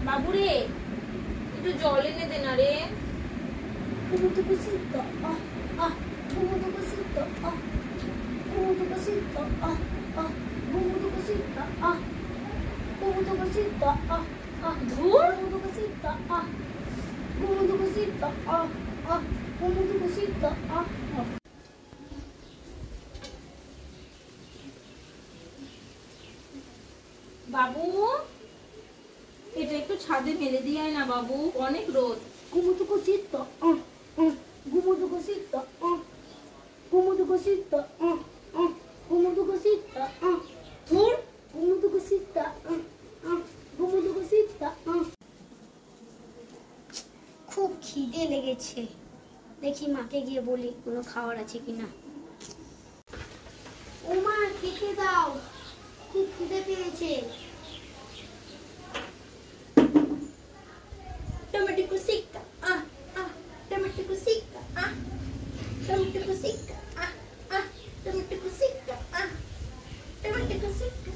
বাবুরে একটু জল এনে দে না রে। Como tu cosita, como tu cosita, como tu cosita, como tu cosita, como tu cosita, ধুর, como tu cosita, como tu cosita, como tu cosita, বাবু এটা একটু ছাদে মেলে দিয়ে আয় না বাবু, অনেক রোদ। como tu cosita, como tu cosita, como tu cosita, como tu cosita, ধুর, como tu cosita, como tu cosita. খুব খিদে লেগেছে, দেখি মাকে গিয়ে বলি কোনো খাবার আছে কিনা। ও মা, খেতে দাও, খুব খিদে পেয়েছে। টমেটো কুসিকা, টমেটো কুসিকা, টমেটো কুসিকা, টমেটো কুসিকা, টমেটো কুসিকা।